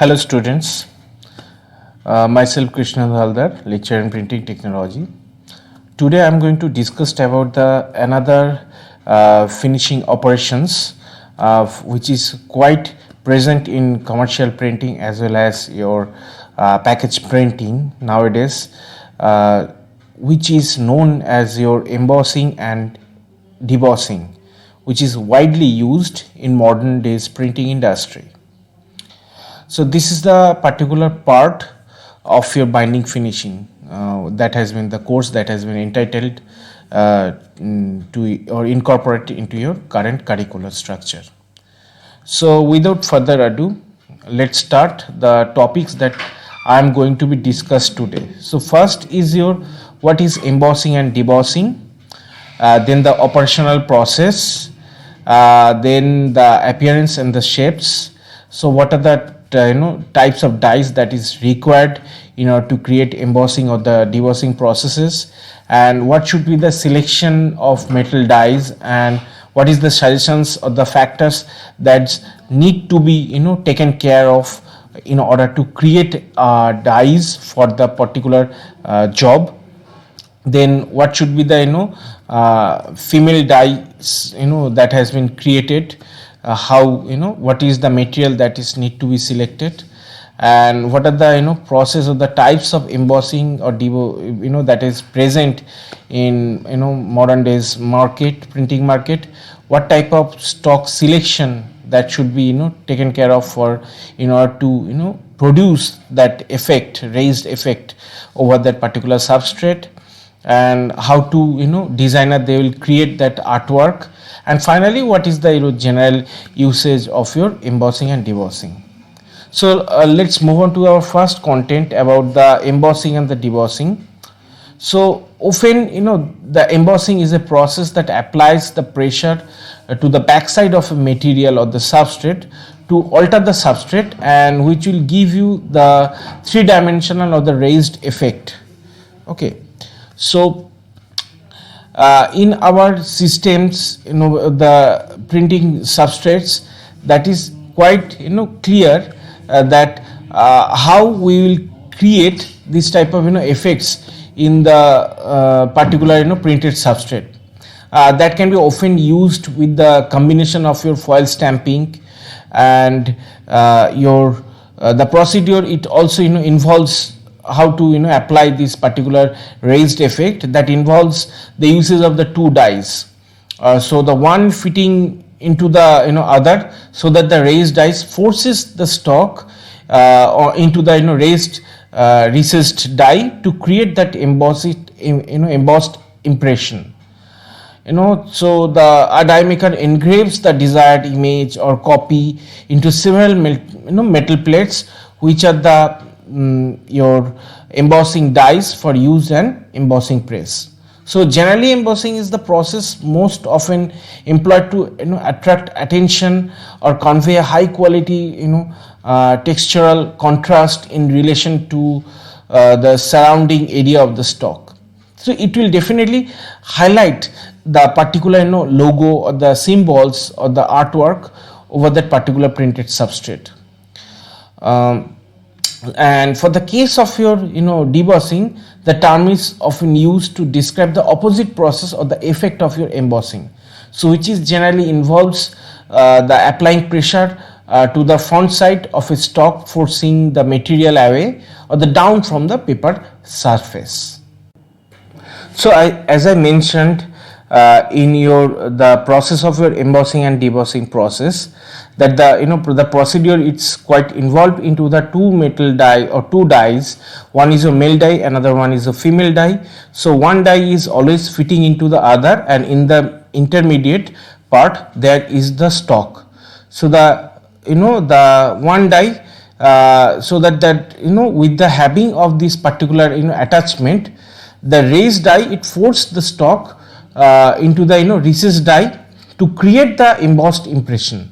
Hello students, myself Krishna Haldar, lecturer in printing technology. Today I am going to discuss about the another finishing operations which is quite present in commercial printing as well as your package printing nowadays, which is known as your embossing and debossing, which is widely used in modern days printing industry. So this is the particular part of your binding finishing that has been the course that has been entitled to or incorporated into your current curricular structure. So without further ado, let's start the topics that I am going to be discussed today. So first is your what is embossing and debossing, then the operational process, then the appearance and the shapes. So what are the types of dies that is required in order to create embossing or the debossing processes, and what should be the selection of metal dies, and what is the suggestions or the factors that need to be taken care of in order to create dies for the particular job. Then what should be the female dies that has been created, how what is the material that is need to be selected, and what are the process of the types of embossing or that is present in modern days printing market, what type of stock selection that should be taken care of for in order to produce that effect, raised effect over that particular substrate, and how to designer they will create that artwork, and finally what is the general usage of your embossing and debossing. So let's move on to our first content about the embossing and the debossing. So often the embossing is a process that applies the pressure to the backside of a material or the substrate to alter the substrate, and which will give you the three-dimensional or the raised effect. Okay, so in our systems the printing substrates, that is quite clear that how we will create this type of effects in the particular printed substrate. That can be often used with the combination of your foil stamping and your the procedure. It also involves how to apply this particular raised effect, that involves the uses of the two dies, so the one fitting into the other, so that the raised dies forces the stock or into the raised recessed die to create that embossed impression. So the die maker engraves the desired image or copy into several metal plates, which are the your embossing dies for use and embossing press. So generally embossing is the process most often employed to attract attention or convey a high quality textural contrast in relation to the surrounding area of the stock. So it will definitely highlight the particular logo or the symbols or the artwork over that particular printed substrate. And for the case of your debossing, the term is often used to describe the opposite process or the effect of your embossing, so which is generally involves the applying pressure to the front side of a stock, forcing the material away or the down from the paper surface. So as I mentioned in the process of your embossing and debossing process, that the procedure it's quite involved into the two metal die or two dies. One is a male die, another one is a female die. So one die is always fitting into the other, and in the intermediate part there is the stock. So the the one die, so that with the having of this particular attachment, the raised die it forced the stock into the recessed die to create the embossed impression.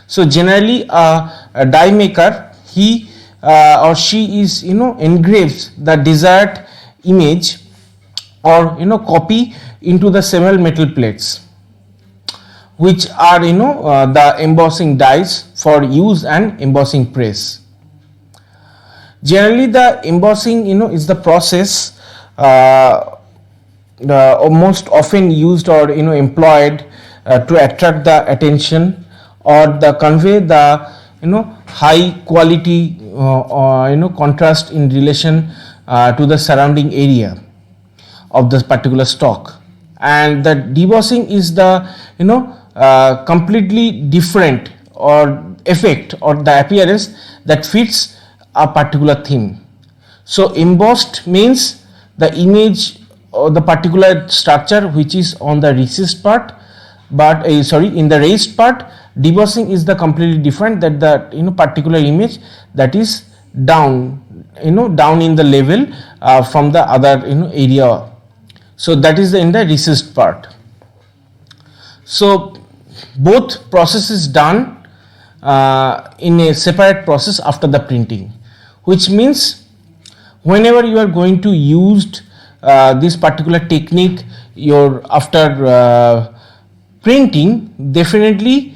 So generally a die maker, he or she is engraves the desired image or copy into the several metal plates, which are the embossing dies for use and embossing press. Generally, the embossing, is the process most often used or employed to attract the attention or the convey the high quality contrast in relation to the surrounding area of this particular stock. And the debossing is the completely different or effect or the appearance that fits a particular theme. So embossed means the image or the particular structure which is on the recessed part, but in the raised part. Debossing is the completely different, that the particular image that is down down in the level from the other area. So that is in the recessed part. So both process is done in a separate process after the printing, which means whenever you are going to use this particular technique after printing, definitely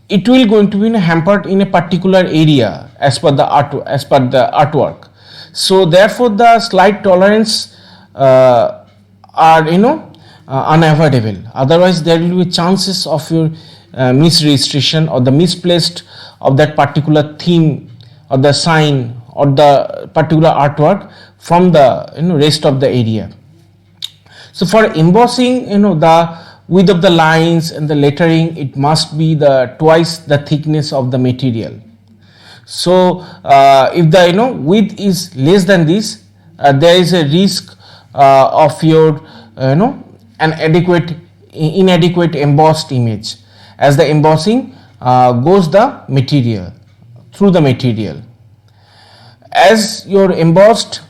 it will going to be hampered in a particular area as per the artwork. So therefore the slight tolerance are unavoidable. Otherwise there will be chances of your misregistration or the misplaced of that particular theme or the sign or the particular artwork from the rest of the area. So for embossing, the width of the lines and the lettering, it must be the twice the thickness of the material. So if the width is less than this, there is a risk of your an inadequate embossed image, as the embossing goes the material through the material. As your embossed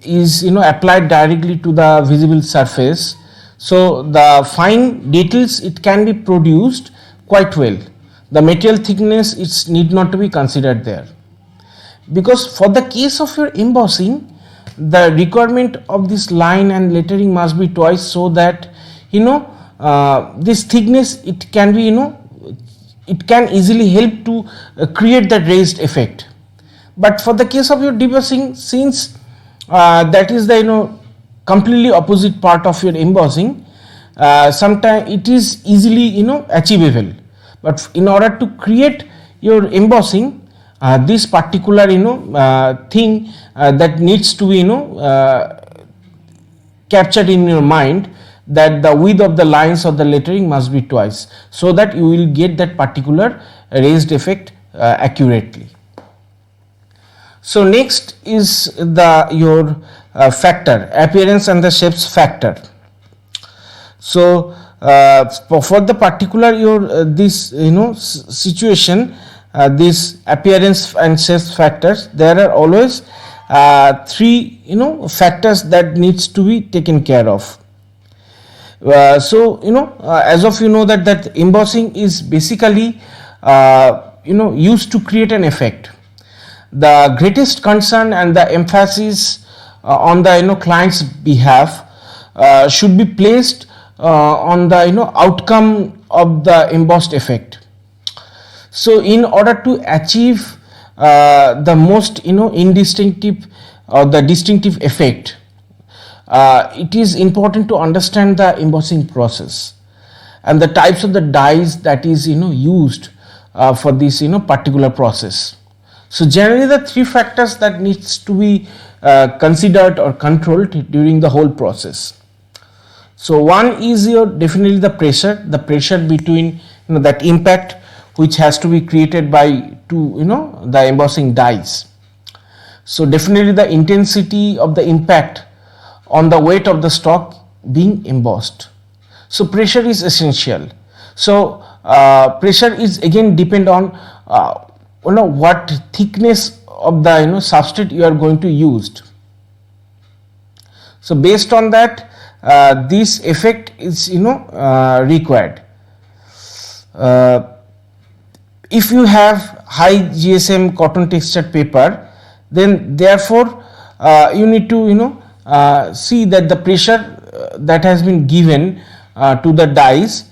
is applied directly to the visible surface, so the fine details it can be produced quite well. The material thickness it's need not to be considered there, because for the case of your embossing, the requirement of this line and lettering must be twice, so that this thickness it can be it can easily help to create that raised effect. But for the case of your debossing, since that is the completely opposite part of your embossing, sometimes it is easily achievable. But in order to create your embossing, this particular thing that needs to be captured in your mind, that the width of the lines or the lettering must be twice, so that you will get that particular raised effect accurately. So next is your factor, appearance and the shapes factor. So for the particular your this situation, this appearance and shapes factors, there are always three factors that needs to be taken care of. So as of that embossing is basically used to create an effect. The greatest concern and the emphasis on the client's behalf should be placed on the outcome of the embossed effect. So in order to achieve the most indistinctive or the distinctive effect, it is important to understand the embossing process and the types of the dyes that is used for this particular process. So generally the three factors that needs to be considered or controlled during the whole process. So one is definitely the pressure between that impact which has to be created by the embossing dyes. So definitely the intensity of the impact on the weight of the stock being embossed. So pressure is essential. So pressure is again depend on what thickness of the substrate you are going to use. So based on that, this effect is required. If you have high GSM cotton textured paper, then therefore you need to see that the pressure that has been given to the dyes,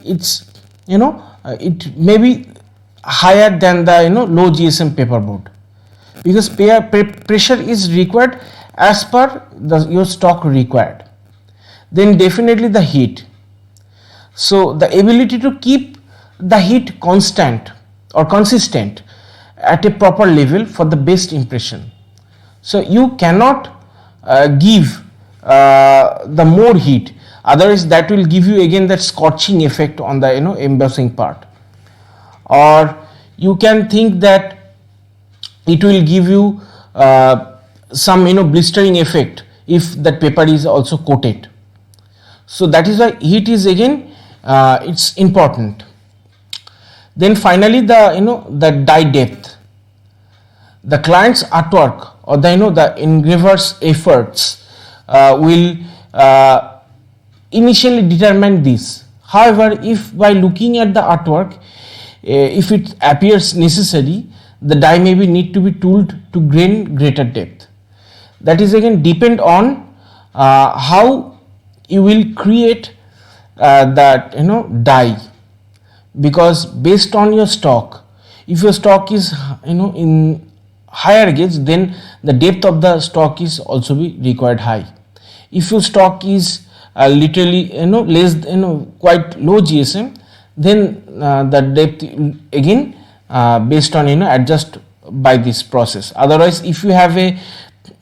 it's it may be higher than the low GSM paperboard. because pressure is required as per your stock required. Then definitely the heat. So the ability to keep the heat constant or consistent at a proper level for the best impression. So you cannot give the more heat, otherwise that will give you again that scorching effect on the embossing part. Or you can think that it will give you some blistering effect if that paper is also coated. So that is why heat is again it's important. Then finally the die depth. The client's artwork or the engraver's efforts will initially determine this. However, if by looking at the artwork, if it appears necessary, the die may be need to be tooled to gain greater depth. That is again depend on how you will create that die, because based on your stock, if your stock is in higher gauge, then the depth of the stock is also be required high. If your stock is literally less quite low GSM, then the depth again based on adjust by this process. Otherwise, if you have a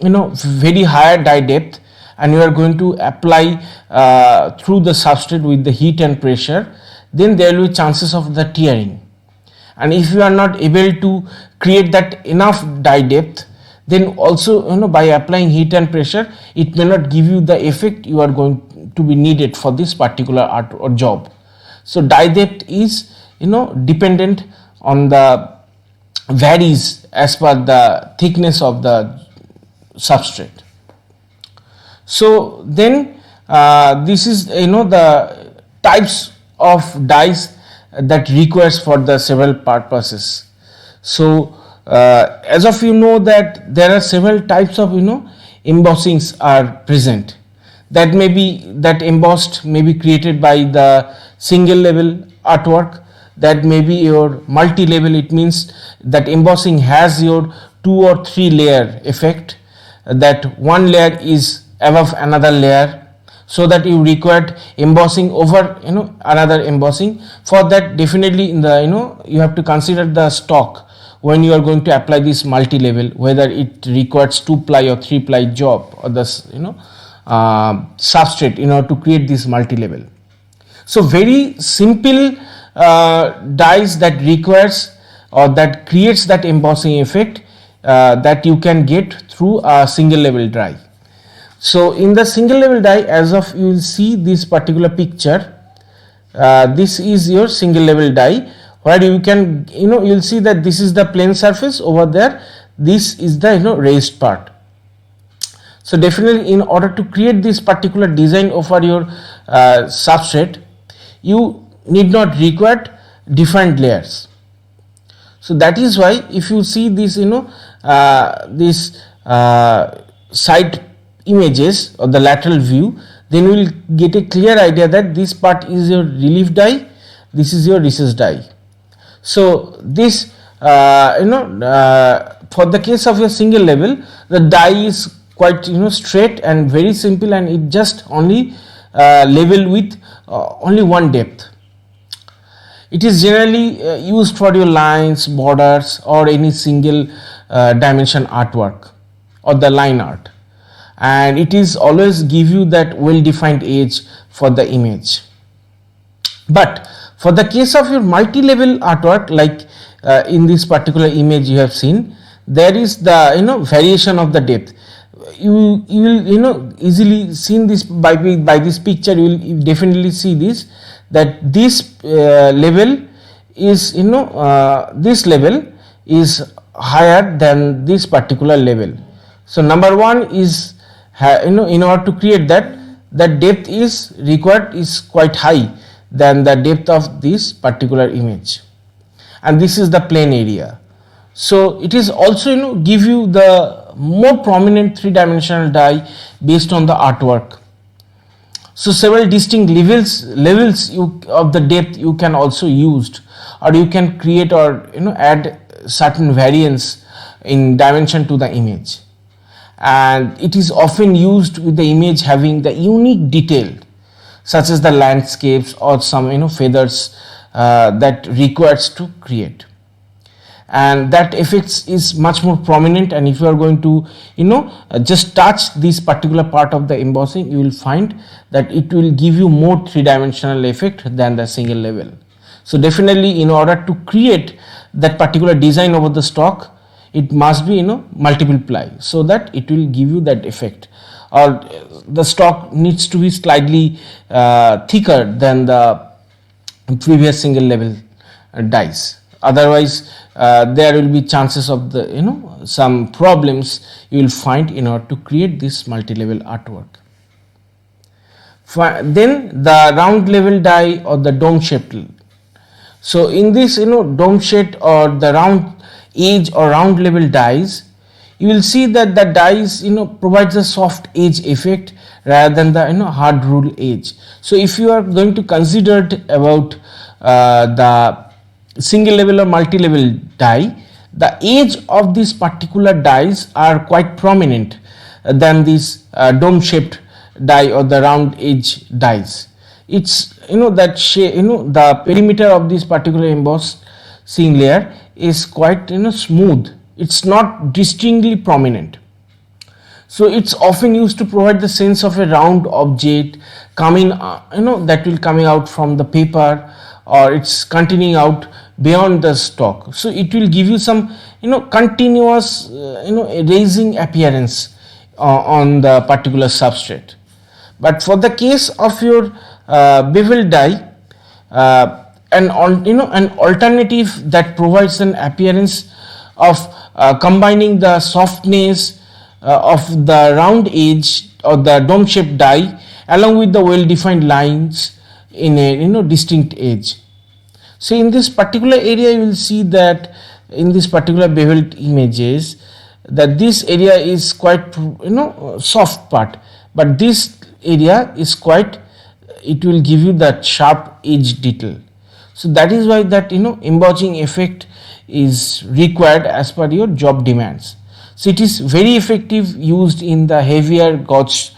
very higher die depth and you are going to apply through the substrate with the heat and pressure, then there will be chances of the tearing. And if you are not able to create that enough die depth, then also by applying heat and pressure, it may not give you the effect you are going to be needed for this particular art or job. So die depth is dependent on the varies as per the thickness of the substrate. So then this is the types of dies that requires for the several purposes. So as of that there are several types of embossings are present. That may be that embossed may be created by the single level artwork, that may be your multi level. It means that embossing has your 2 or 3 layer effect, that one layer is above another layer, so that you required embossing over another embossing. For that, definitely in the you have to consider the stock when you are going to apply this multi level, whether it requires 2 ply or 3 ply job or the substrate in order to create this multi level. So very simple dies that requires or that creates that embossing effect that you can get through a single level die. So in the single level die, as of you will see this particular picture, this is your single level die, where you can you will see that this is the plane surface over there, this is the raised part. So definitely in order to create this particular design over your substrate, you need not require different layers. So that is why if you see this this side images or the lateral view, then you will get a clear idea that this part is your relief die, this is your recess die. So this for the case of your single level, the die is quite straight and very simple, and it just only level with only one depth. It is generally used for your lines, borders, or any single dimension artwork or the line art, and it is always give you that well defined edge for the image. But for the case of your multi level artwork, like in this particular image you have seen, there is the variation of the depth. You will easily seen this by this picture. You will definitely see this, that this level is this level is higher than this particular level. So number one is in order to create that depth is required is quite high than the depth of this particular image, and this is the plane area. So it is also give you the more prominent 3-dimensional die based on the artwork. So several distinct levels of the depth you can also use, or you can create or add certain variance in dimension to the image, and it is often used with the image having the unique detail such as the landscapes or some feathers that requires to create, and that effects is much more prominent. And if you are going to just touch this particular part of the embossing, you will find that it will give you more three-dimensional effect than the single level. So definitely, in order to create that particular design over the stock, it must be multiple ply, so that it will give you that effect, or the stock needs to be slightly thicker than the previous single level dies. Otherwise there will be chances of the some problems you will find in order to create this multi-level artwork. Then the round level die or the dome shaped. So in this dome shaped or the round edge or round level dies, you will see that the dies provides a soft edge effect rather than the hard rule edge. So if you are going to consider about the single level or multi level die, the edge of these particular dies are quite prominent than this dome shaped die or the round edge dies. It's that the perimeter of this particular embossing layer is quite smooth, it's not distinctly prominent. So it's often used to provide the sense of a round object coming that will coming out from the paper, or it's continuing out beyond the stock. So it will give you some continuous raising appearance on the particular substrate. But for the case of your bevel die, an alternative that provides an appearance of combining the softness of the round edge or the dome shaped die along with the well defined lines in a distinct edge. So in this particular area you will see that in this particular beveled images that this area is quite soft part, but this area is quite, it will give you that sharp edge detail. So that is why that embossing effect is required as per your job demands. So it is very effective used in the heavier gauge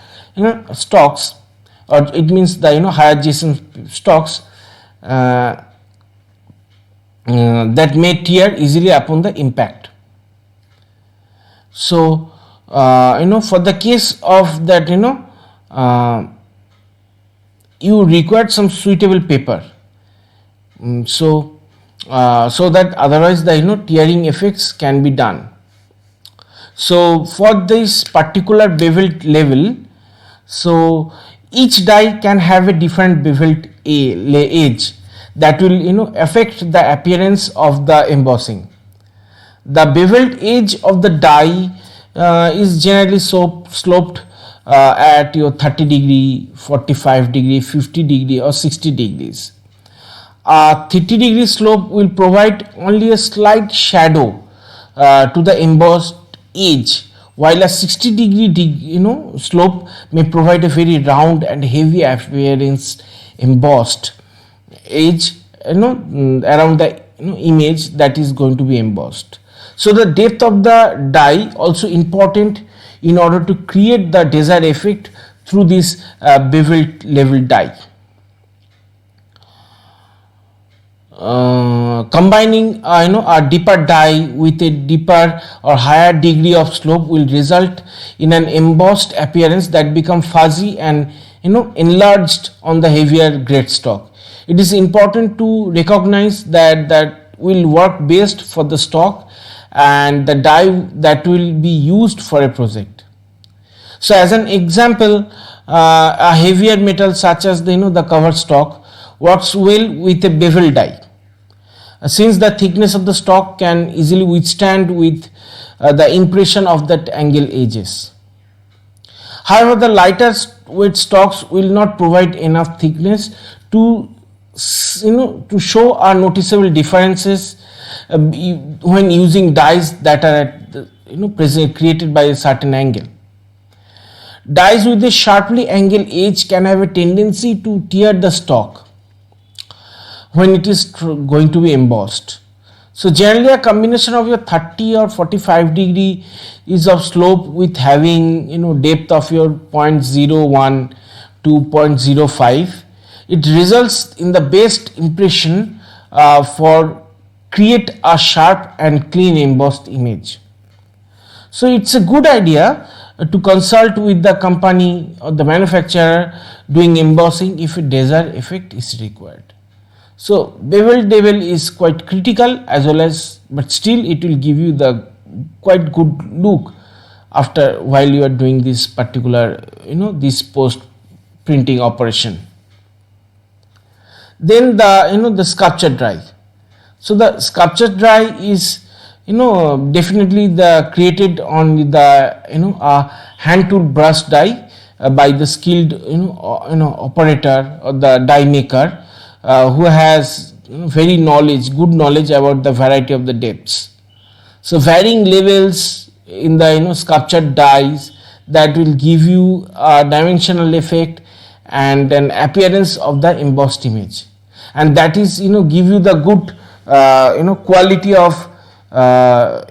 stocks, or it means the higher adjacent stocks that may tear easily upon the impact. So for the case of that you required some suitable paper, so that otherwise the tearing effects can be done. So for this particular beveled level, so each die can have a different beveled edge that will affect the appearance of the embossing. The beveled edge of the die is generally sloped at your 30 degree, 45 degree, 50 degree or 60 degrees. A 30 degree slope will provide only a slight shadow to the embossed edge, while a 60 degree slope may provide a very round and heavy appearance embossed edge around the image that is going to be embossed. So the depth of the die also important in order to create the desired effect through this beveled level die. Combining a deeper die with a deeper or higher degree of slope will result in an embossed appearance that become fuzzy and enlarged on the heavier grade stock. It is important to recognize that will work best for the stock and the die that will be used for a project. So as an example, a heavier metal such as the cover stock works well with a bevel die, since the thickness of the stock can easily withstand with the impression of that angle edges. However, the lighter weight stocks will not provide enough thickness to show our noticeable differences when using dies that are at created by a certain angle. Dies with a sharply angled edge can have a tendency to tear the stock when it is going to be embossed. So generally a combination of your 30 or 45 degree is of slope with having depth of your 0.01 to 0.05. It results in the best impression for create a sharp and clean embossed image. So it's a good idea to consult with the company or the manufacturer doing embossing if a desired effect is required. So bevel level is quite critical as well as, but still it will give you the quite good look after while you are doing this particular this post printing operation. Then the sculpture dry. So the sculpture dry is definitely the created on the a hand tool brush die by the skilled operator or the die maker who has very good knowledge about the variety of the depths. So varying levels in the sculptured dies that will give you a dimensional effect and an appearance of the embossed image, and that is give you the good quality of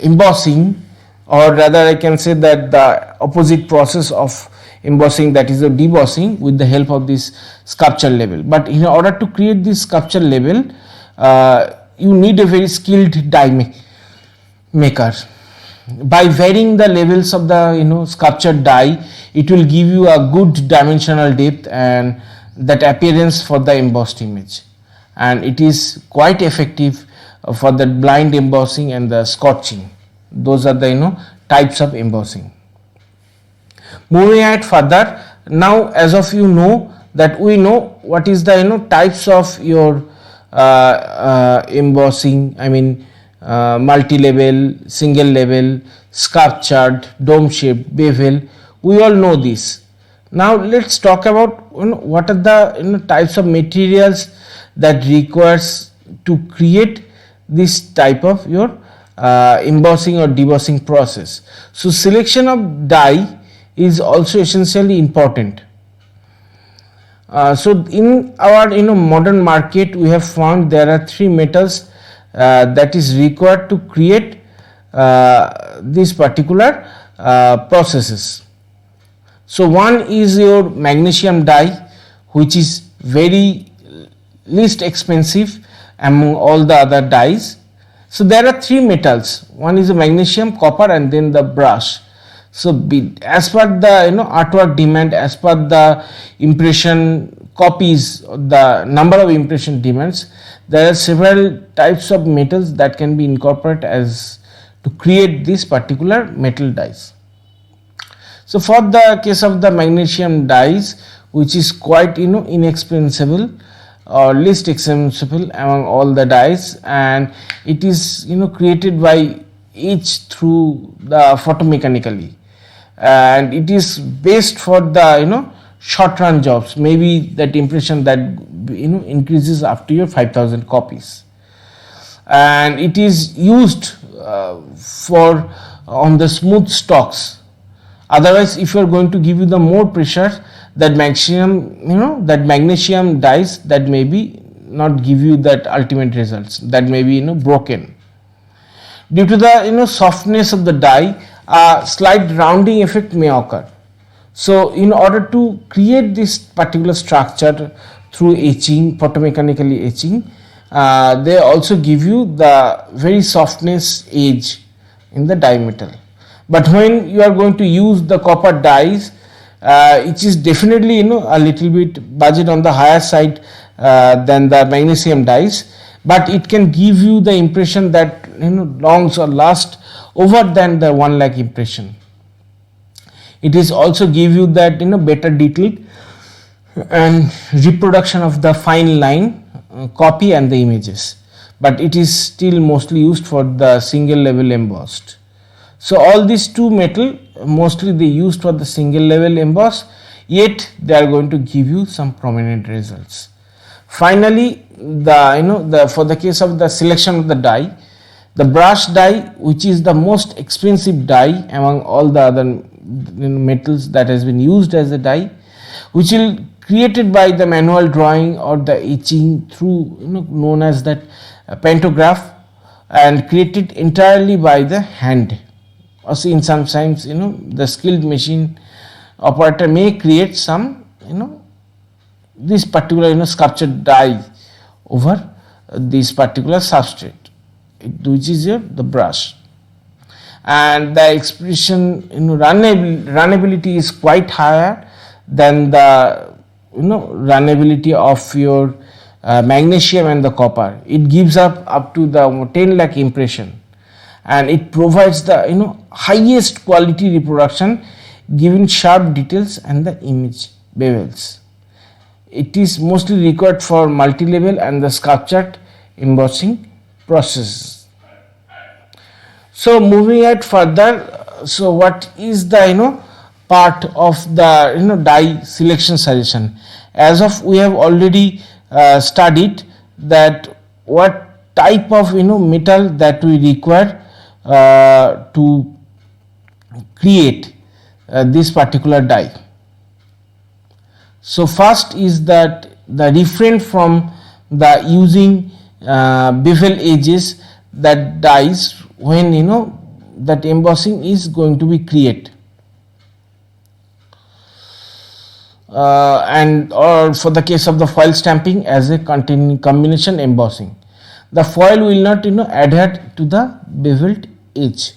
embossing, or rather I can say that the opposite process of embossing, that is the debossing, with the help of this sculpture level. But in order to create this sculpture level you need a very skilled die maker. By varying the levels of the sculptured die, it will give you a good dimensional depth and that appearance for the embossed image, and it is quite effective for the blind embossing and the scorching. Those are the types of embossing. Moving ahead further, now as of that we know what is the types of your embossing, I mean multi-level, single level, sculptured, dome shaped, bevel. We all know this. Now let's talk about what are the types of materials that requires to create this type of your embossing or debossing process. So selection of die is also essentially important. So in our modern market we have found there are three metals that is required to create these particular processes. So one is your magnesium die, which is very least expensive among all the other dies. So there are three metals, one is the magnesium, copper, and then the brass. So as per the artwork demand, as per the impression copies, the number of impression demands, there are several types of metals that can be incorporated as to create this particular metal dies. So for the case of the magnesium dies, which is quite inexpensive or least expensive among all the dies, and it is created by each through the photomechanically, and it is best for the short run jobs, maybe that impression that increases up to your 5,000 copies, and it is used for on the smooth stocks. Otherwise, if you are going to give you the more pressure, that magnesium dies, that may be not give you that ultimate results, that may be broken. Due to the softness of the die, a slight rounding effect may occur. So in order to create this particular structure through etching, photomechanically etching, they also give you the very softness edge in the die metal. But when you are going to use the copper dies, it is definitely a little bit budget on the higher side than the magnesium dies, but it can give you the impression that longs or last over than the 1 lakh impression. It is also give you that better detail and reproduction of the fine line copy and the images, but it is still mostly used for the single level embossed. So all these two metal mostly they used for the single level emboss, yet they are going to give you some prominent results. Finally, for the case of the selection of the die, the brush die, which is the most expensive die among all the other metals that has been used as a die, which will created by the manual drawing or the etching through known as that pantograph, and created entirely by the hand. Or see, in sometimes the skilled machine operator may create some this particular sculptured die over this particular substrate, which is the brush, and the expression runnability is quite higher than the runnability of your magnesium and the copper. It gives up to the 10 lakh impression, and it provides the highest quality reproduction, giving sharp details and the image bevels. It is mostly required for multi-level and the sculptured embossing process. So moving ahead further, so what is the part of the die selection suggestion? As of we have already studied that what type of metal that we require to create this particular die. So first is that the refrain from the using bevel edges that dies when that embossing is going to be created, and or for the case of the foil stamping as a combination embossing, the foil will not adhere to the beveled edge.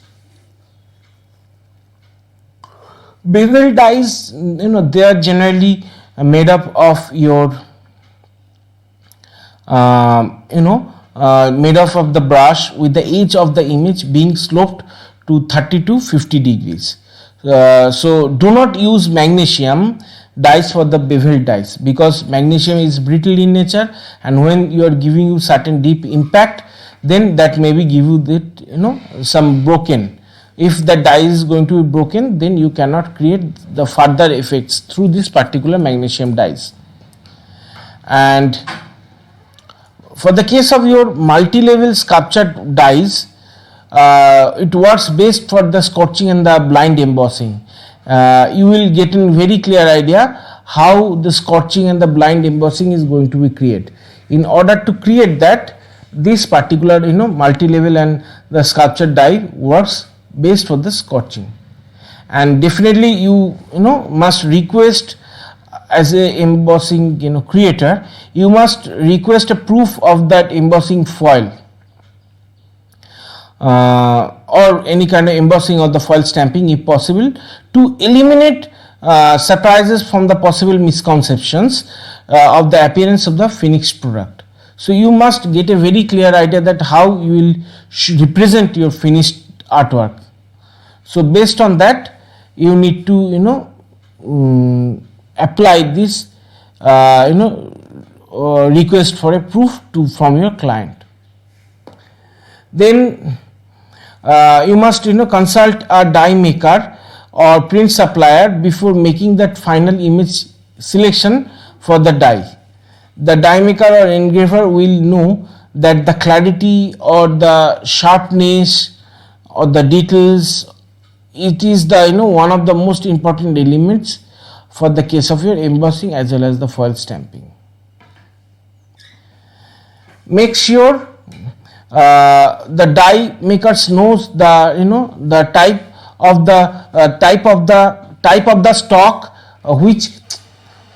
Bevel dies they are generally made up of your made up of the brush with the edge of the image being sloped to 30 to 50 degrees. So do not use magnesium dies for the bevel dies, because magnesium is brittle in nature, and when you are giving you certain deep impact, then that maybe give you that some broken. If the die is going to be broken, then you cannot create the further effects through this particular magnesium dies. And for the case of your multi-level sculptured dies, it works best for the scorching and the blind embossing. You will get a very clear idea how the scorching and the blind embossing is going to be created. In order to create that, this particular multi-level and the sculptured die works best for the scorching. And definitely you must request, as a embossing creator, you must request a proof of that embossing foil or any kind of embossing of the foil stamping if possible, to eliminate surprises from the possible misconceptions of the appearance of the finished product. So you must get a very clear idea that how you will represent your finished artwork. So based on that, you need to apply this request for a proof from your client. Then you must consult a die maker or print supplier before making that final image selection for the die. The die maker or engraver will know that the clarity or the sharpness or the details, it is the one of the most important elements for the case of your embossing as well as the foil stamping. Make sure the die makers knows the the type of the stock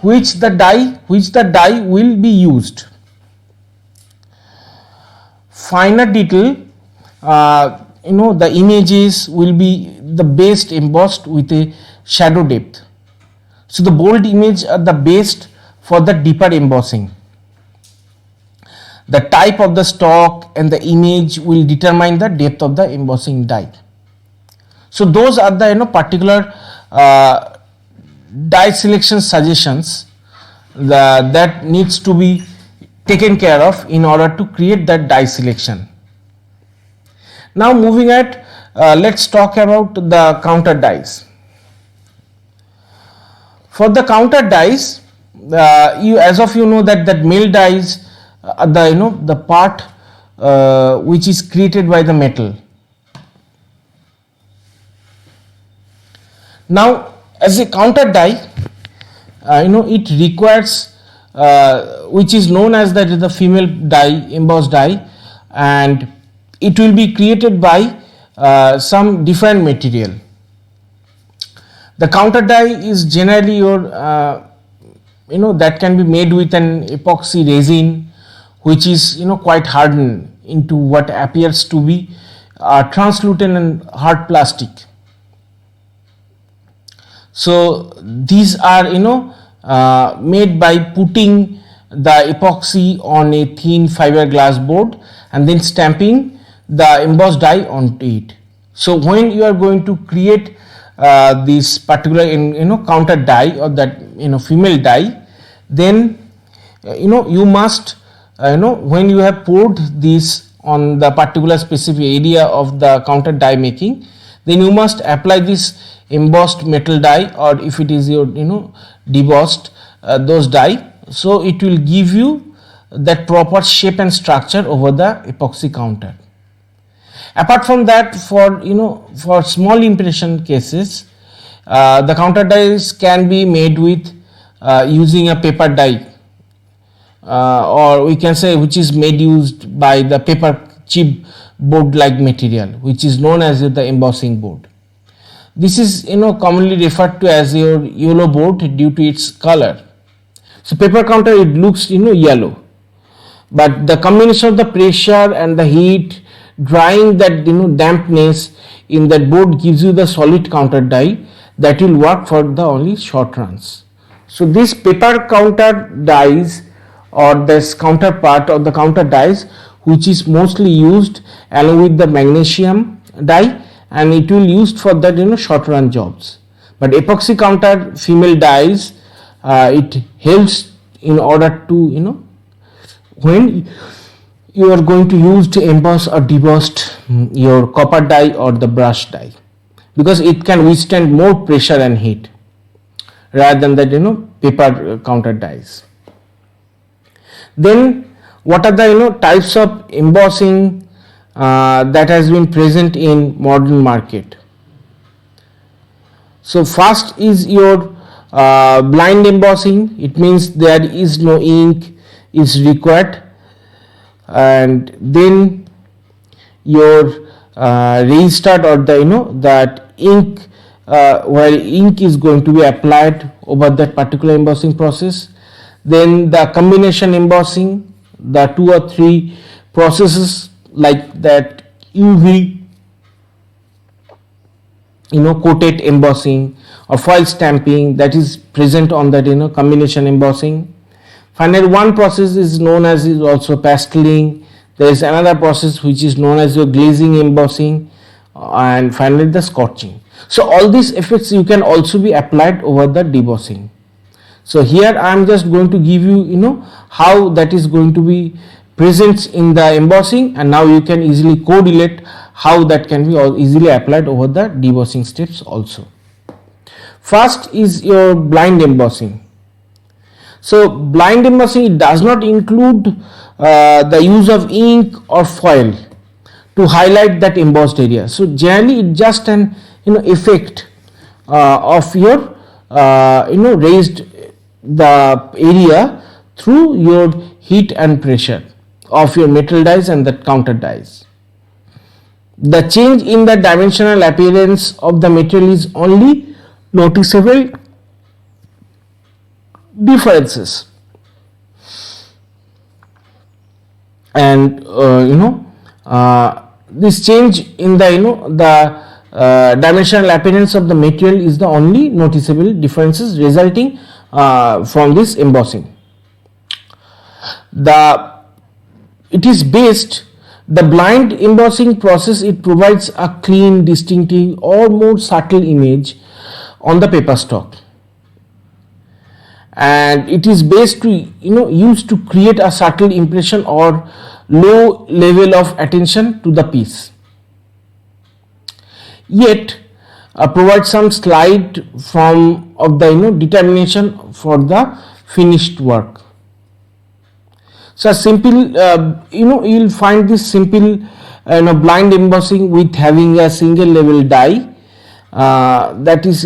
which the die will be used. Finer detail, the images will be the best embossed with a shadow depth. So the bold image are the best for the deeper embossing. The type of the stock and the image will determine the depth of the embossing die. So those are the particular die selection suggestions that needs to be taken care of in order to create that die selection. Now moving at, let's talk about the counter dies. For the counter dies, as of you know that mill dies are the part which is created by the metal. Now as a counter die, it requires which is known as the female die, embossed die, and it will be created by some different material. The counter die is generally your that can be made with an epoxy resin, which is quite hardened into what appears to be translucent and hard plastic. So these are made by putting the epoxy on a thin fiberglass board and then stamping the embossed die onto it. So when you are going to create this particular counter die or that female die, then you must when you have poured this on the particular specific area of the counter die making, then you must apply this embossed metal die, or if it is your debossed those die, so it will give you that proper shape and structure over the epoxy counter. Apart from that, for small impression cases, the counter dies can be made with using a paper die, or we can say which is made used by the paper chip board like material, which is known as the embossing board. This is commonly referred to as your yellow board due to its color. So paper counter, it looks yellow, but the combination of the pressure and the heat drying that dampness in that board gives you the solid counter die that will work for the only short runs. So this paper counter dies, or this counterpart of the counter dies, which is mostly used along with the magnesium die, and it will used for that short run jobs. But epoxy counter female dies, it helps in order to when you are going to use to emboss or deboss your copper die or the brush die, because it can withstand more pressure and heat rather than that paper counter dies. Then what are the types of embossing that has been present in modern market? So first is your blind embossing. It means there is no ink is required, and then your registered or the that ink where ink is going to be applied over that particular embossing process. Then the combination embossing, the 2 or 3 processes like that UV coated embossing or foil stamping, that is present on that combination embossing. Finally, one process is known as is also pasteling. There is another process which is known as your glazing embossing, and finally the scorching. So all these effects you can also be applied over the debossing. So here I am just going to give you how that is going to be present in the embossing, and now you can easily correlate how that can be easily applied over the debossing steps also. First is your blind embossing. So blind embossing, it does not include the use of ink or foil to highlight that embossed area. So generally it just an effect of your raised the area through your heat and pressure of your metal dies and the counter dies. The change in the dimensional appearance of the material is only noticeable differences, and this change in the dimensional appearance of the material is the only noticeable differences resulting from this embossing. The blind embossing process, it provides a clean, distinctive or more subtle image on the paper stock, and it is based to used to create a subtle impression or low level of attention to the piece, yet provide some slight form of the determination for the finished work. So simple you will find this simple blind embossing with having a single level die that is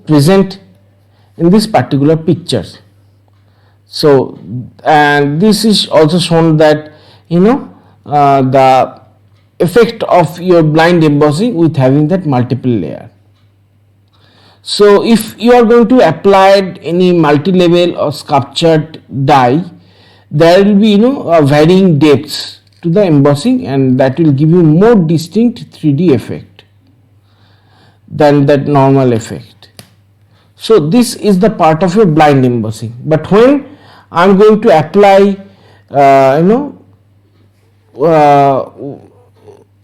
present in this particular picture. So and this is also shown that the effect of your blind embossing with having that multiple layer. So if you are going to apply any multi-level or sculptured die, there will be varying depths to the embossing, and that will give you more distinct 3D effect than that normal effect. So this is the part of your blind embossing. But when I am going to apply another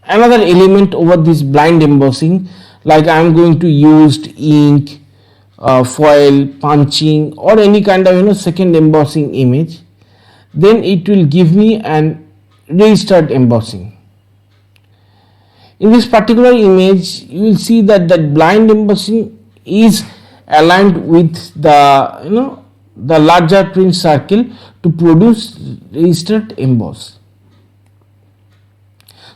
element over this blind embossing, like I am going to use ink, foil, punching, or any kind of second embossing image, then it will give me an registered embossing. In this particular image, you will see that that blind embossing is aligned with the larger print circle to produce registered emboss.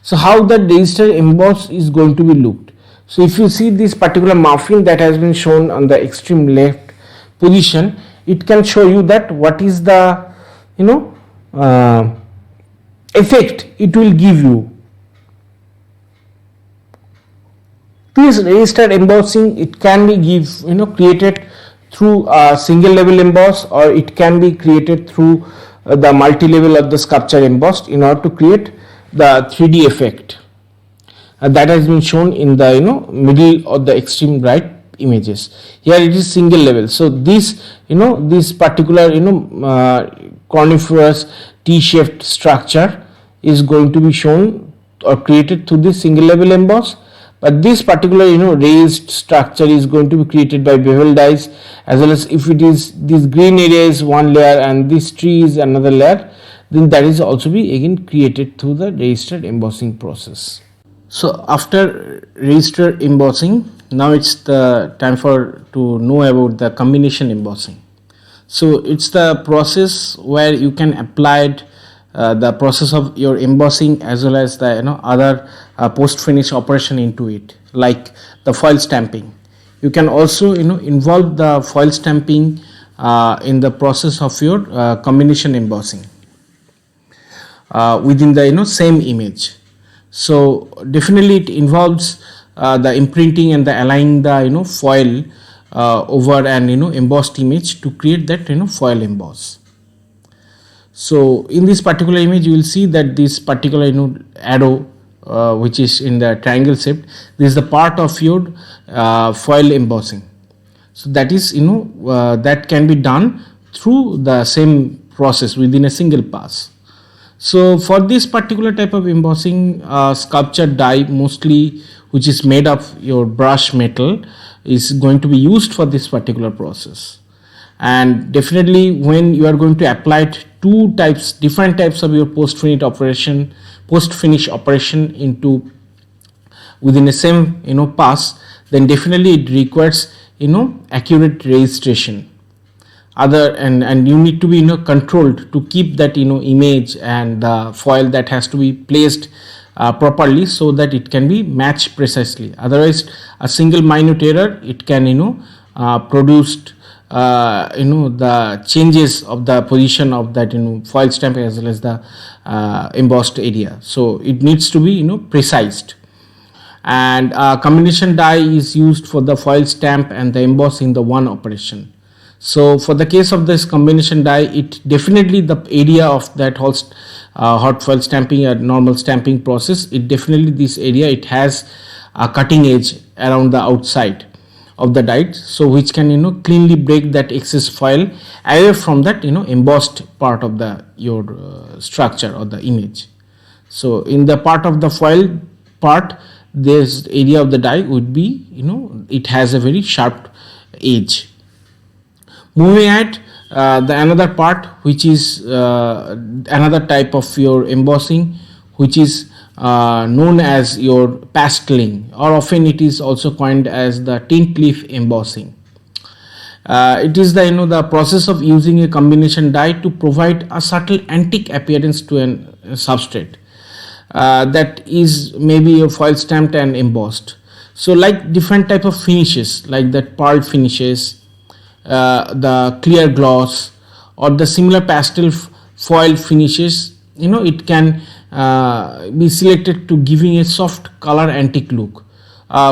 So how that registered emboss is going to be looked? So if you see this particular muffin that has been shown on the extreme left position, it can show you that what is the effect it will give you. This registered embossing, it can be created through a single level emboss, or it can be created through the multi level of the sculpture embossed in order to create the 3D effect that has been shown in the middle of the extreme right images. Here it is single level. So this this particular coniferous T-shaped structure is going to be shown or created through this single level emboss. But this particular raised structure is going to be created by bevel dies, as well as if it is this green area is one layer and this tree is another layer, then that is also be again created through the registered embossing process. So after registered embossing, now it's the time to know about the combination embossing. So it's the process where you can apply the process of your embossing as well as the other post finish operation into it, like the foil stamping. You can also involve the foil stamping in the process of your combination embossing within the same image. So definitely it involves the imprinting and the aligning the foil over an embossed image to create that foil emboss. So in this particular image you will see that this particular arrow which is in the triangle shape, this is the part of your foil embossing. So that is that can be done through the same process within a single pass. So for this particular type of embossing, sculptured die mostly which is made of your brush metal is going to be used for this particular process. And definitely when you are going to apply different types of your post finish operation into within the same pass, then definitely it requires accurate registration. And you need to be controlled to keep that image and the foil that has to be placed properly so that it can be matched precisely. Otherwise a single minute error, it can produce the changes of the position of that foil stamp as well as the embossed area. So it needs to be precised. And combination die is used for the foil stamp and the emboss in the one operation. So for the case of this combination die, it definitely the area of that hot foil stamping or normal stamping process, it definitely this area it has a cutting edge around the outside of the die, so which can cleanly break that excess foil away from that embossed part of the your structure or the image. So in the part of the foil part, this area of the die would be it has a very sharp edge. Moving at the another part, which is another type of your embossing, which is known as your pasteling, or often it is also coined as the tint leaf embossing. It is the process of using a combination die to provide a subtle antique appearance to a substrate that is maybe a foil stamped and embossed. So like different type of finishes like that pearl finishes, the clear gloss, or the similar pastel foil finishes, it can be selected to giving a soft color antique look,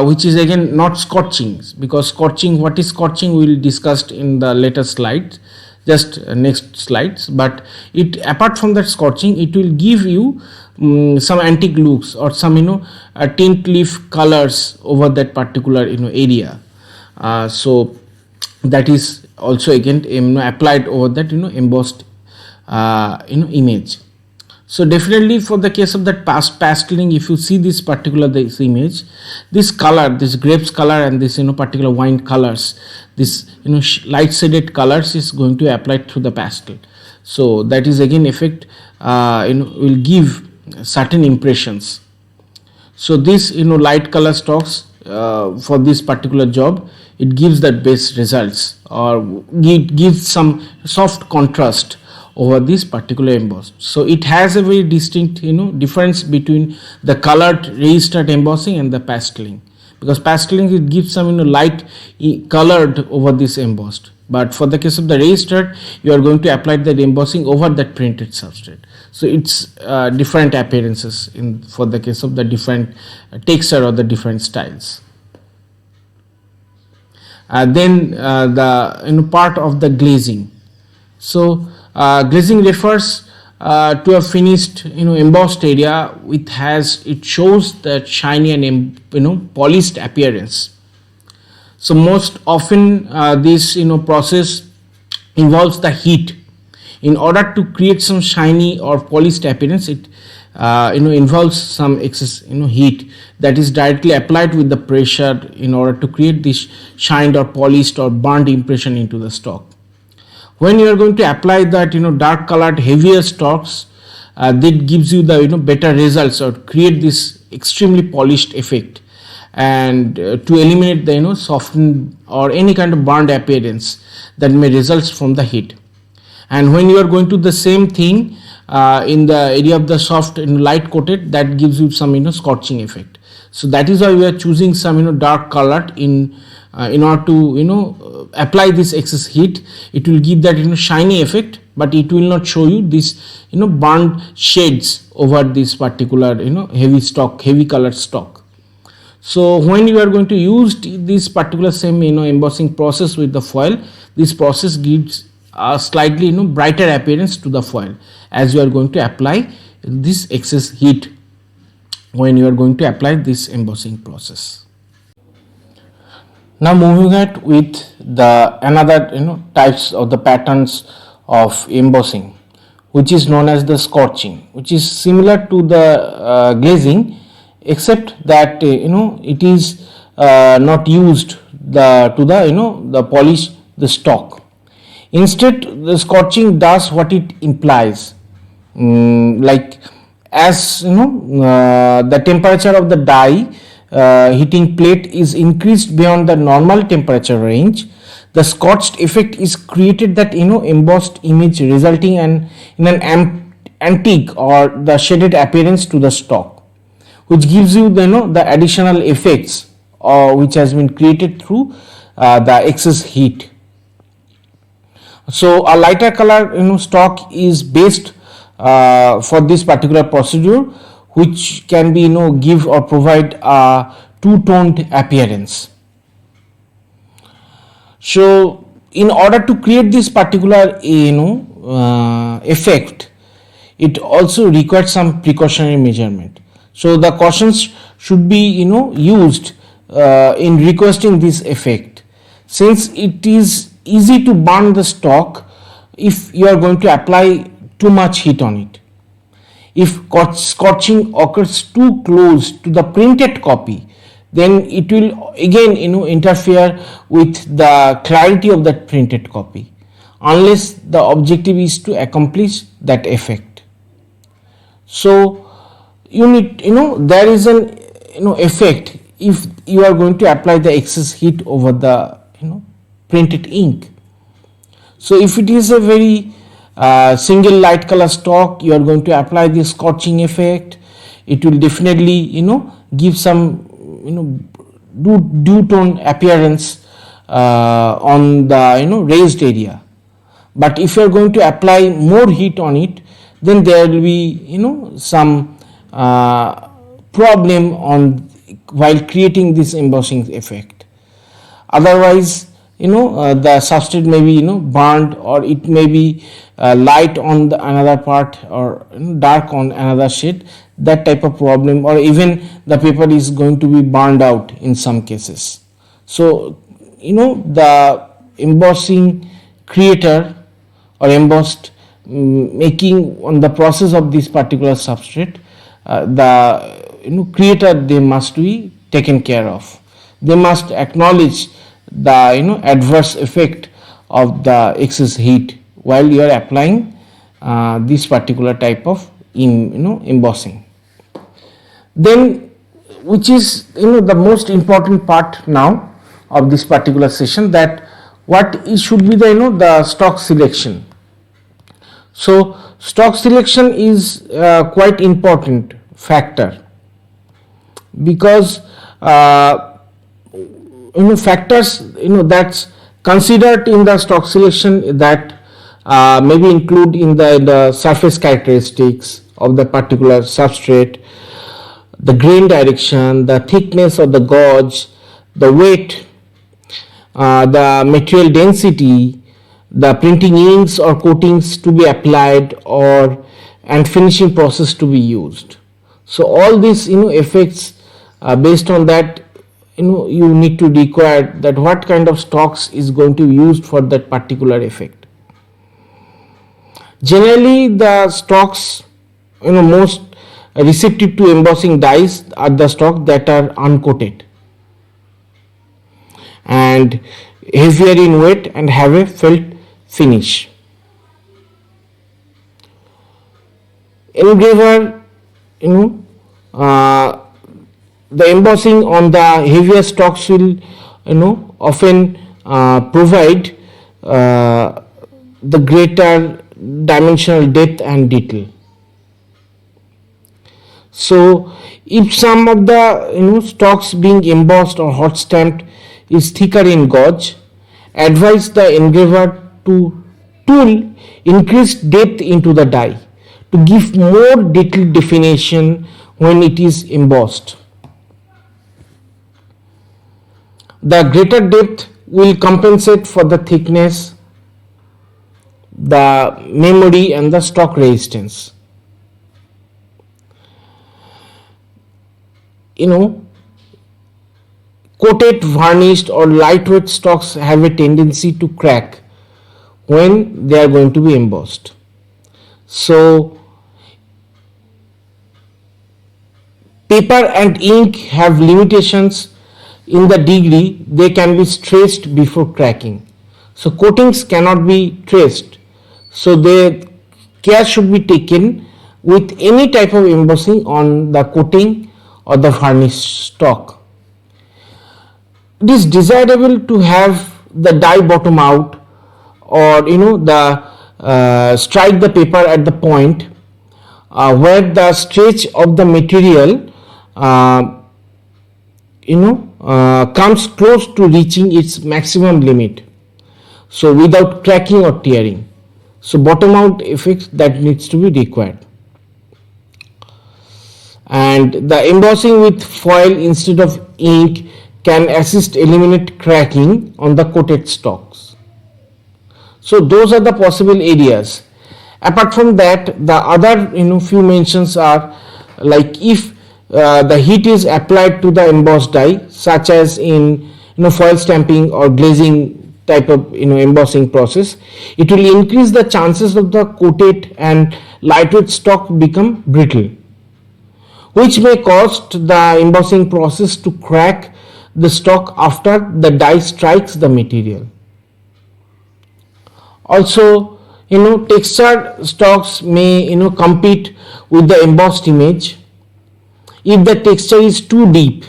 which is again not scorching, because scorching, what is scorching we will discuss in the later slides, just next slides. But it, apart from that scorching, it will give you some antique looks or some tint leaf colors over that particular area. So that is also again applied over that embossed image. So definitely for the case of that pasteling, if you see this particular this image, this color, this grapes color and this particular wine colors, this light shaded colors is going to apply through the pastel. So that is again effect will give certain impressions. So this light color stocks for this particular job, it gives that best results, or it gives some soft contrast over this particular emboss. So it has a very distinct difference between the colored raised art embossing and the pasteling, because pasteling it gives some light colored over this embossed, but for the case of the raised art you are going to apply that embossing over that printed substrate. So it's different appearances in for the case of the different texture or the different styles. Then the part of the glazing. So glazing refers to a finished embossed area it shows that shiny and polished appearance. So most often this process involves the heat. In order to create some shiny or polished appearance, it involves some excess heat that is directly applied with the pressure in order to create this shined or polished or burnt impression into the stock. When you are going to apply that dark colored heavier stocks, that gives you the better results or create this extremely polished effect, and to eliminate the softened or any kind of burned appearance that may result from the heat. And when you are going to the same thing in the area of the soft light coated, that gives you some scorching effect. So that is why we are choosing some dark colored in order to apply this excess heat. It will give that shiny effect, but it will not show you this burned shades over this particular heavy colored stock. So when you are going to use this particular same embossing process with the foil, this process gives a slightly brighter appearance to the foil, as you are going to apply this excess heat when you are going to apply this embossing process. Now moving at with the another types of the patterns of embossing, which is known as the scorching, which is similar to the glazing, except that it is not used to polish the stock. Instead, the scorching does what it implies, like as the temperature of the die heating plate is increased beyond the normal temperature range, the scorched effect is created that embossed image, resulting in an antique or the shaded appearance to the stock, which gives you the additional effects which has been created through the excess heat. So a lighter color stock is based for this particular procedure, which can be give or provide a two-toned appearance. So in order to create this particular effect, it also requires some precautionary measurement. So the cautions should be used in requesting this effect, since it is easy to burn the stock if you are going to apply too much heat on it. If scorching occurs too close to the printed copy, then it will again interfere with the clarity of that printed copy, unless the objective is to accomplish that effect. So you need there is an effect if you are going to apply the excess heat over the printed ink. So if it is a very single light color stock, you are going to apply this scorching effect, it will definitely give some dew tone appearance on the raised area. But if you are going to apply more heat on it, then there will be some problem on while creating this embossing effect. Otherwise, the substrate may be burned, or it may be light on the another part, or dark on another shade, that type of problem, or even the paper is going to be burned out in some cases. So the embossing creator or embossed making on the process of this particular substrate, the creator, they must be taken care of. They must acknowledge the adverse effect of the excess heat while you are applying this particular type of embossing. Then, which is the most important part now of this particular session, that what should be the stock selection. So stock selection is quite important factor, because factors that's considered in the stock selection, that maybe include in the surface characteristics of the particular substrate, the grain direction, the thickness of the gauge, the weight, the material density, the printing inks or coatings to be applied, and finishing process to be used. So all these effects, based on that, you need to require that what kind of stocks is going to be used for that particular effect. Generally, the stocks most receptive to embossing dyes are the stocks that are uncoated and heavier in weight and have a felt finish. Engraver, the embossing on the heavier stocks will often provide the greater dimensional depth and detail. So if some of the stocks being embossed or hot stamped is thicker in gauge, advise the engraver to tool increased depth into the die to give more detailed definition when it is embossed. The greater depth will compensate for the thickness, the memory and the stock resistance. Coated, varnished or lightweight stocks have a tendency to crack when they are going to be embossed. So paper and ink have limitations in the degree they can be traced before cracking. So coatings cannot be traced. So care should be taken with any type of embossing on the coating or the varnished stock. It is desirable to have the die bottom out, or strike the paper at the point where the stretch of the material comes close to reaching its maximum limit, so without cracking or tearing. So bottom out effect that needs to be required. And the embossing with foil instead of ink can assist eliminate cracking on the coated stocks. So those are the possible areas. Apart from that, the other few mentions are like if the heat is applied to the embossed die, such as in foil stamping or glazing type of embossing process, it will increase the chances of the coated and lightweight stock become brittle, which may cause the embossing process to crack the stock after the die strikes the material. Also, textured stocks may compete with the embossed image if the texture is too deep.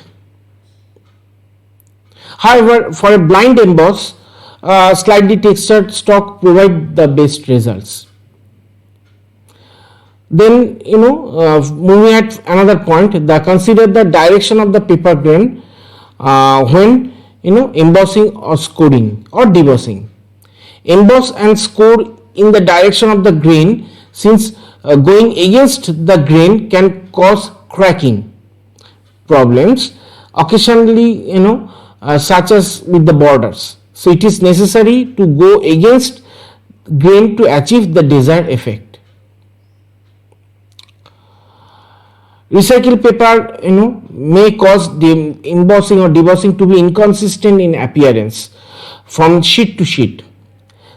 However, for a blind emboss, slightly textured stock provide the best results. Then moving at another point, consider the direction of the paper grain when embossing or scoring or debossing. Emboss and score in the direction of the grain, since going against the grain can cause cracking problems, occasionally, such as with the borders. So it is necessary to go against grain to achieve the desired effect. Recycled paper, may cause the embossing or debossing to be inconsistent in appearance from sheet to sheet.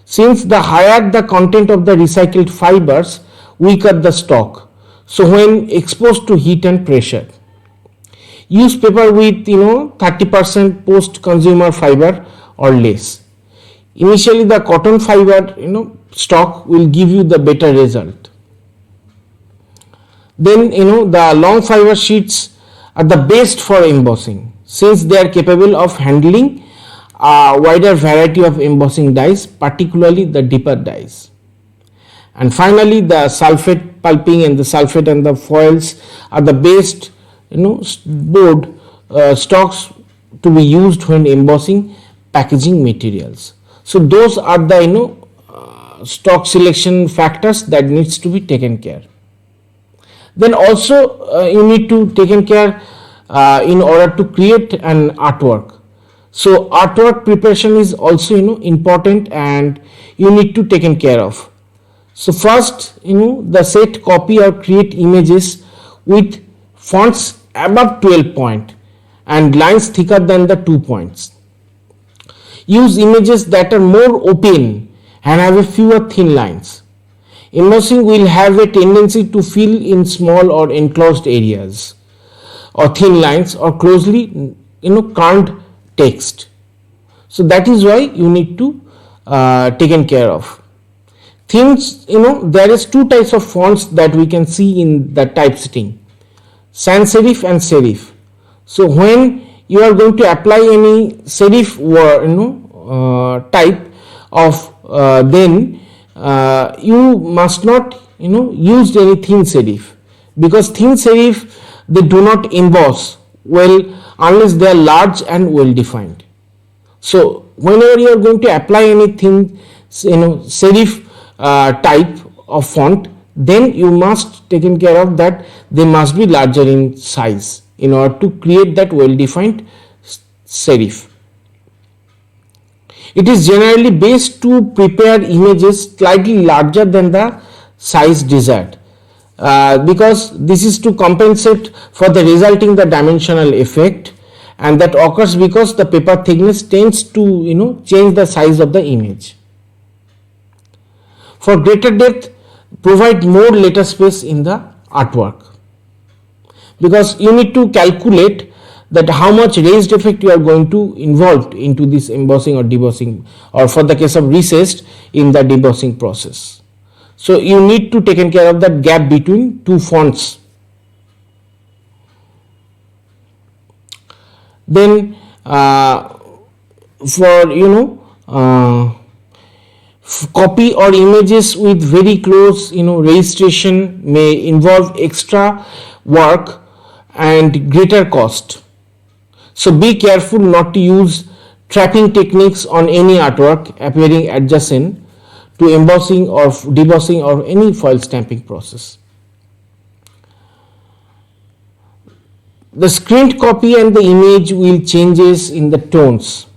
Since the higher the content of the recycled fibers, weaker the stock. So when exposed to heat and pressure, use paper with 30% post-consumer fiber or less. Initially, the cotton fiber stock will give you the better result. Then the long fiber sheets are the best for embossing since they are capable of handling a wider variety of embossing dyes, particularly the deeper dyes. And finally, the sulfate pulping and the sulfate and the foils are the best board stocks to be used when embossing packaging materials. So those are the stock selection factors that needs to be taken care. Then also you need to taken care in order to create an artwork. So artwork preparation is also important and you need to taken care of. So first the set, copy or create images with fonts above 12 point and lines thicker than the 2 points. Use images that are more open and have a fewer thin lines. Embossing will have a tendency to fill in small or enclosed areas or thin lines or closely kerned text. So that is why you need to taken care of. Themes, there is two types of fonts that we can see in the typesetting: sans serif and serif. So when you are going to apply any serif type of then you must not use any thin serif, because thin serif they do not emboss well unless they are large and well defined. So whenever you are going to apply any thin serif type of font, then you must taken care of that they must be larger in size in order to create that well defined serif. It is generally best to prepare images slightly larger than the size desired, because this is to compensate for the resulting the dimensional effect, and that occurs because the paper thickness tends to change the size of the image. For greater depth, provide more letter space in the artwork, because you need to calculate that how much raised effect you are going to involve into this embossing or debossing, or for the case of recessed in the debossing process. So you need to taken care of that gap between two fonts. Then for copy or images with very close registration may involve extra work and greater cost. So be careful not to use trapping techniques on any artwork appearing adjacent to embossing or debossing or any foil stamping process. The screened copy and the image will changes in the tones.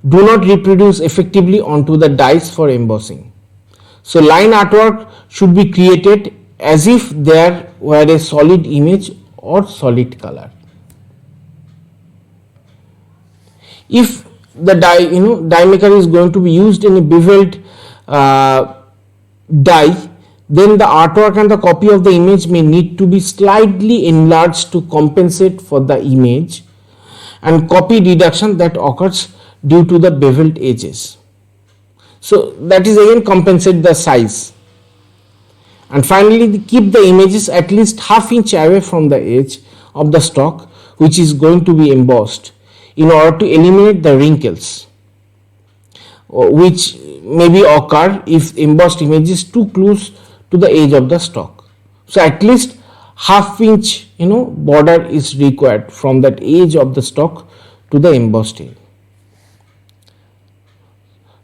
Do not reproduce effectively onto the dies for embossing. So line artwork should be created as if there were a solid image or solid color. If the die maker is going to be used in a beveled die, then the artwork and the copy of the image may need to be slightly enlarged to compensate for the image and copy reduction that occurs due to the beveled edges. So that is again compensate the size. And finally, keep the images at least ½ inch away from the edge of the stock which is going to be embossed, in order to eliminate the wrinkles which maybe occur if embossed image is too close to the edge of the stock. So at least ½ inch border is required from that edge of the stock to the embossed edge.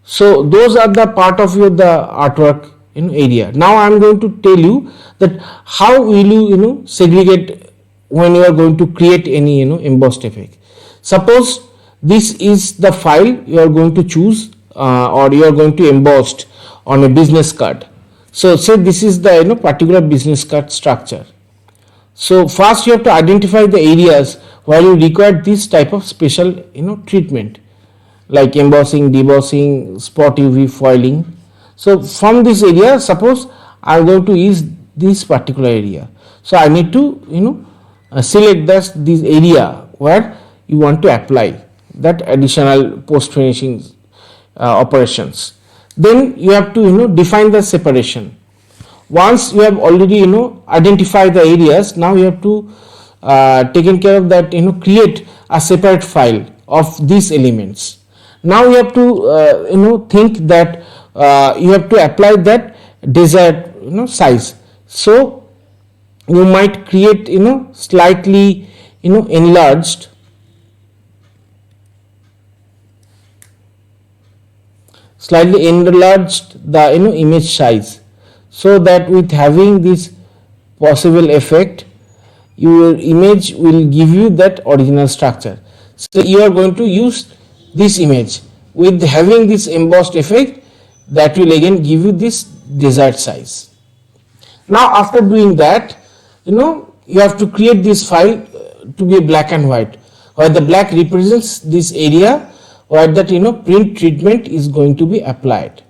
So those are the part of the artwork area. Now I am going to tell you that how will you segregate when you are going to create any embossed effect. Suppose this is the file you are going to choose or you are going to emboss on a business card. So say this is the particular business card structure. So first you have to identify the areas where you require this type of special treatment, like embossing, debossing, spot UV foiling. So from this area, suppose I am going to use this particular area. So I need to select this area where you want to apply that additional post finishing operations. Then you have to define the separation. Once you have already identified the areas, now you have to taken care of that, create a separate file of these elements. Now you have to think that you have to apply that desired size. So you might create slightly enlarged the image size, so that with having this possible effect, your image will give you that original structure. So you are going to use this image with having this embossed effect, that will again give you this desired size. Now after doing that, you have to create this file to be black and white, where the black represents this area where that print treatment is going to be applied.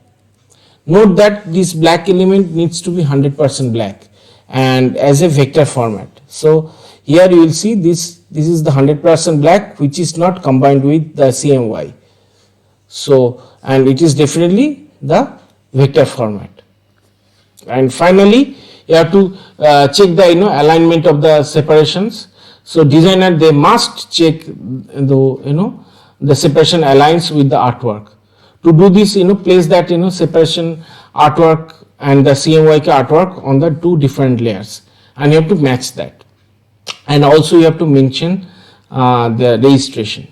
Note that this black element needs to be 100% black and as a vector format. So here you will see this is the 100% black, which is not combined with the CMY. So, and it is definitely the vector format. And finally you have to check the alignment of the separations. So designer, they must check the separation aligns with the artwork. To do this, place that separation artwork and the CMYK artwork on the two different layers, and you have to match that. And also you have to mention the registration.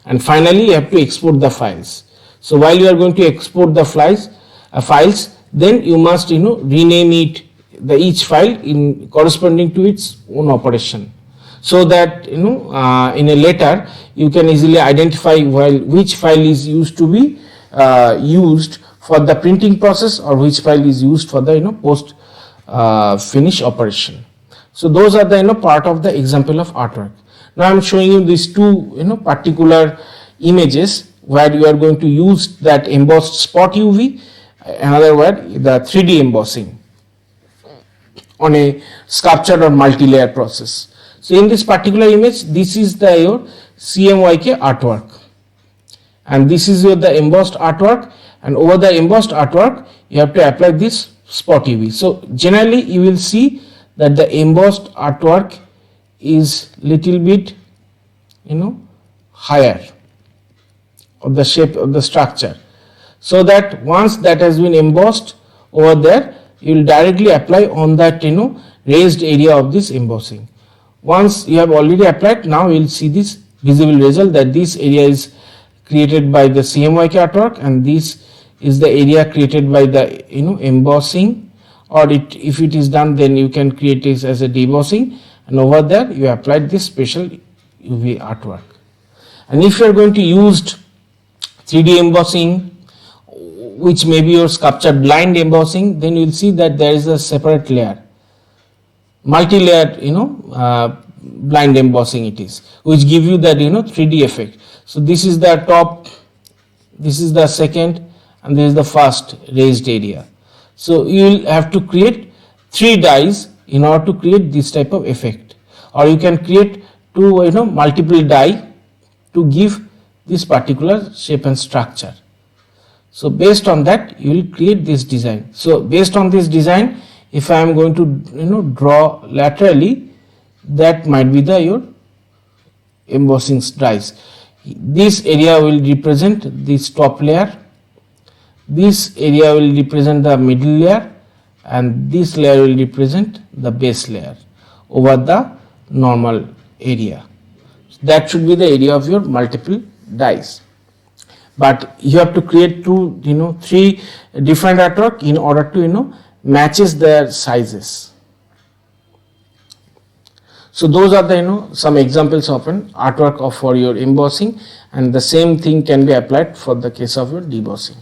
And finally you have to export the files. So while you are going to export the files, then you must rename it, each file in corresponding to its own operation, so that in a later you can easily identify which file is used to be used for the printing process, or which file is used for the post finish operation. So those are the part of the example of artwork. Now I am showing you these two particular images where you are going to use that embossed spot UV, another word the 3D embossing on a sculpture or multi-layer process. So in this particular image, this is your CMYK artwork, and this is the embossed artwork, and over the embossed artwork you have to apply this spot UV. So generally you will see that the embossed artwork is little bit higher of the shape of the structure, so that once that has been embossed over there, you will directly apply on that raised area of this embossing. Once you have already applied, now you will see this visible result, that this area is created by the CMYK artwork and this is the area created by the embossing, or if it is done, then you can create this as a debossing, and over there you applied this special UV artwork. And if you are going to use 3D embossing, which may be your sculpture blind embossing, then you will see that there is a separate layer, multi-layer blind embossing it is, which give you that 3D effect. So this is the top, this is the second, and this is the first raised area. So you will have to create 3 dies in order to create this type of effect, or you can create two multiple die to give this particular shape and structure. So based on that you will create this design. So based on this design, if I am going to draw laterally, that might be your embossing dies. This area will represent this top layer, this area will represent the middle layer, and this layer will represent the base layer over the normal area. That should be the area of your multiple dies. but you have to create three different artwork in order to matches their sizes. So those are the some examples of an artwork for your embossing, and the same thing can be applied for the case of your debossing.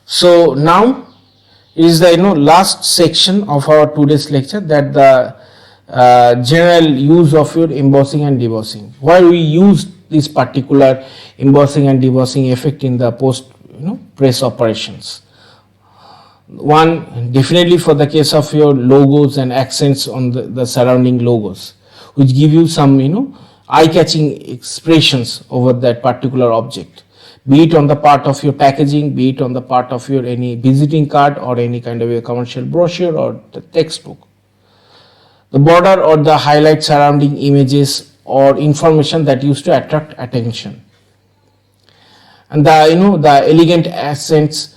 So now is the last section of our today's lecture, that the general use of your embossing and debossing. Why we use this particular embossing and debossing effect in the post press operations. One, definitely for the case of your logos and accents on the surrounding logos, which give you some eye-catching expressions over that particular object, be it on the part of your packaging, be it on the part of your any visiting card or any kind of a commercial brochure or the textbook. The border or the highlight surrounding images or information that used to attract attention, and the elegant accents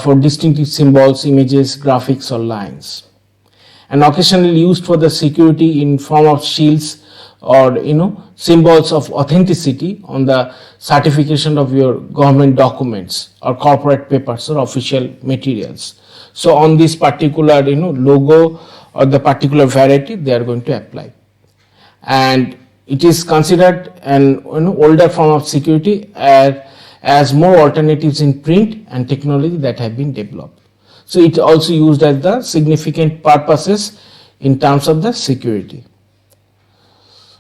for distinctive symbols, images, graphics or lines, and occasionally used for the security in form of shields or symbols of authenticity on the certification of your government documents or corporate papers or official materials. So on this particular logo or the particular variety, they are going to apply, and it is considered an older form of security as more alternatives in print and technology that have been developed. So it also used as the significant purposes in terms of the security.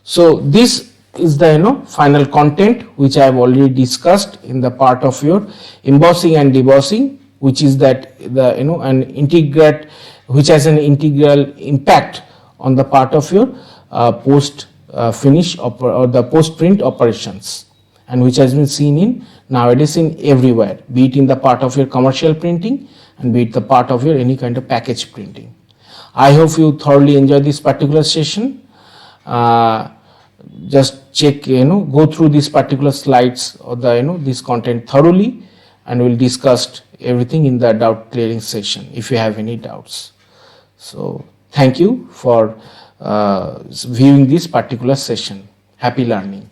So this is the final content which I have already discussed in the part of your embossing and debossing, which is that the an integrate, which has an integral impact on the part of your post finish or the post print operations, and which has been seen in nowadays in everywhere, be it in the part of your commercial printing and be it the part of your any kind of package printing. I hope you thoroughly enjoy this particular session. Just check, go through these particular slides or the this content thoroughly, and we'll discuss everything in the doubt clearing session if you have any doubts. So thank you for viewing this particular session. Happy learning.